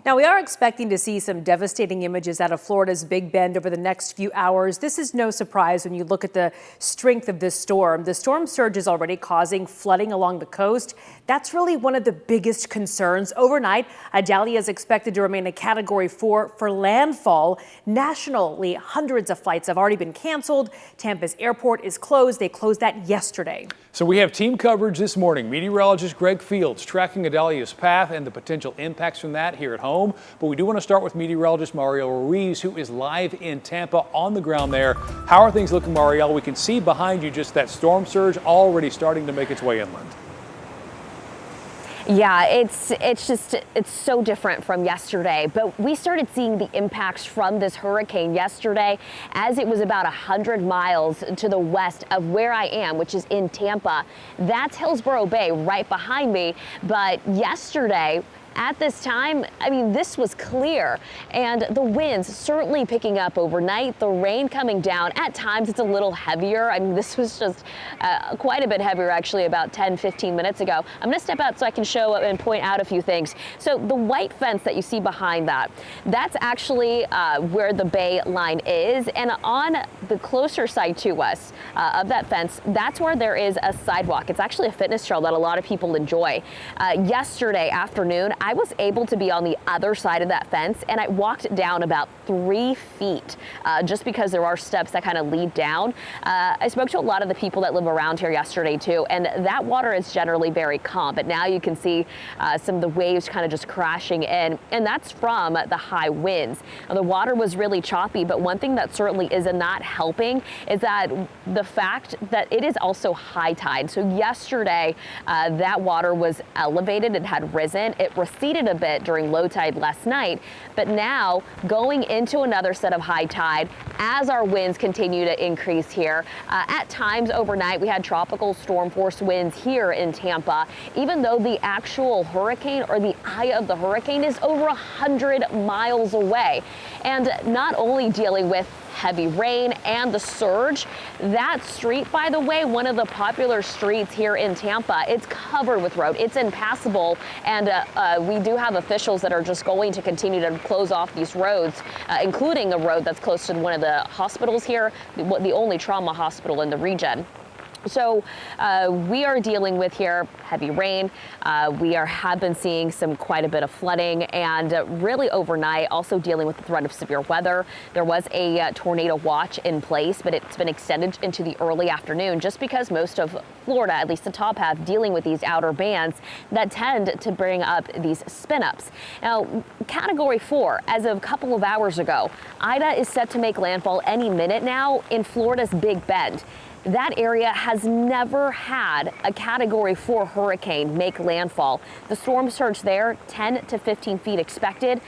Now, we are expecting to see some devastating images out of Florida's Big Bend over the next few hours. This is no surprise when you look at the strength of this storm. The storm surge is already causing flooding along the coast. That's really one of the biggest concerns. Overnight, Idalia is expected to remain a Category 4 for landfall. Nationally, hundreds of flights have already been canceled. Tampa's airport is closed. They closed that yesterday. So we have team coverage this morning. Meteorologist Greg Fields tracking Idalia's path and the potential impacts from that here at home. But we do want to start with meteorologist Mariel Ruiz, who is live in Tampa on the ground there. How are things looking, Mariel? We can see behind you just that storm surge already starting to make its way inland. Yeah, it's so different from yesterday, but we started seeing the impacts from this hurricane yesterday as it was about 100 miles to the west of where I am, which is in Tampa. That's Hillsborough Bay right behind me, but yesterday, at this time, I mean, this was clear, and the winds certainly picking up overnight, the rain coming down. At times, it's a little heavier. I mean, this was just quite a bit heavier, actually, about 10-15 minutes ago. I'm going to step out so I can show and point out a few things. So the white fence that you see behind that, that's actually where the bay line is, and on the closer side to us of that fence, that's where there is a sidewalk. It's actually a fitness trail that a lot of people enjoy. Yesterday afternoon, I was able to be on the other side of that fence, and I walked down about 3 feet just because there are steps that kind of lead down. I spoke to a lot of the people that live around here yesterday too, and that water is generally very calm, but now you can see some of the waves kind of just crashing in, and that's from the high winds. Now, the water was really choppy, but one thing that certainly is not helping is that the fact that it is also high tide. So yesterday that water was elevated, it had risen, it receded a bit during low tide last night, but now going into another set of high tide as our winds continue to increase here. At times overnight, we had tropical storm force winds here in Tampa, even though the actual hurricane or the eye of the hurricane is over 100 miles away. And not only dealing with heavy rain and the surge, that street, by the way, one of the popular streets here in Tampa, it's covered with road. It's impassable, and we do have officials that are just going to continue to close off these roads, including a road that's close to one of the hospitals here, the only trauma hospital in the region. So we are dealing with here heavy rain. We have been seeing quite a bit of flooding, and really overnight also dealing with the threat of severe weather. There was a tornado watch in place, but it's been extended into the early afternoon just because most of Florida, at least the top half, dealing with these outer bands that tend to bring up these spin-ups. Now, Category 4, as of a couple of hours ago, Ida is set to make landfall any minute now in Florida's Big Bend. That area has never had a Category 4 hurricane make landfall. The storm surge there, 10 to 15 feet expected.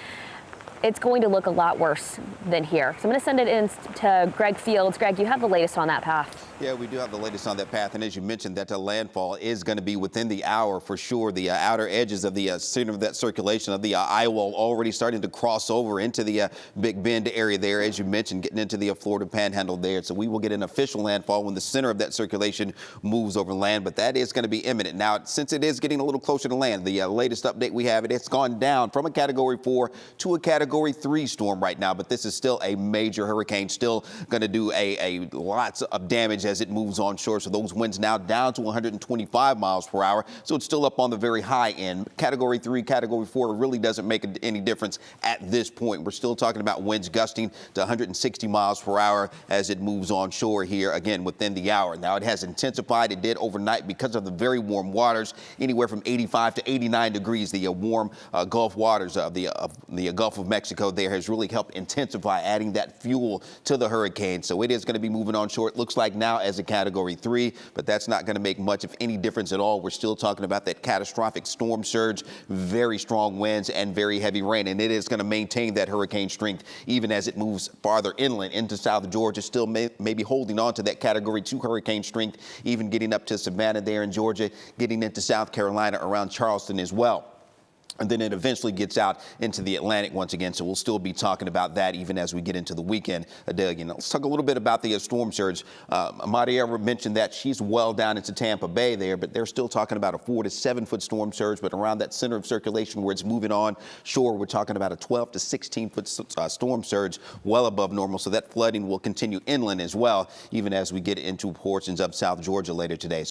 It's going to look a lot worse than here. So I'm going to send it in to Greg Fields. Greg, you have the latest on that path. Yeah, we do have the latest on that path, and as you mentioned, that landfall is going to be within the hour for sure. The outer edges of the center of that circulation of the eye wall already starting to cross over into the Big Bend area there, as you mentioned, getting into the Florida Panhandle there. So we will get an official landfall when the center of that circulation moves over land, but that is going to be imminent. Now, since it is getting a little closer to land, the latest update we have, it's gone down from a Category 4 to a Category 3 storm right now, but this is still a major hurricane, still going to do a lots of damage as it moves onshore. So those winds now down to 125 miles per hour. So it's still up on the very high end. Category 3, Category 4 really doesn't make any difference at this point. We're still talking about winds gusting to 160 miles per hour as it moves onshore here, again, within the hour. Now, it has intensified. It did overnight because of the very warm waters, anywhere from 85 to 89 degrees. The warm Gulf waters of the Gulf of Mexico there has really helped intensify, adding that fuel to the hurricane. So it is going to be moving onshore. It looks like now as a Category 3, but that's not going to make much of any difference at all. We're still talking about that catastrophic storm surge, very strong winds and very heavy rain, and it is going to maintain that hurricane strength even as it moves farther inland into South Georgia, still maybe holding on to that Category 2 hurricane strength, even getting up to Savannah there in Georgia, getting into South Carolina around Charleston as well. and then it eventually gets out into the Atlantic once again. So we'll still be talking about that even as we get into the weekend. Idalia, let's talk a little bit about the storm surge. Mariel mentioned that she's well down into Tampa Bay there, but they're still talking about a 4 to 7 foot storm surge. But around that center of circulation where it's moving on shore, we're talking about a 12 to 16 foot storm surge, well above normal. So that flooding will continue inland as well, even as we get into portions of South Georgia later today.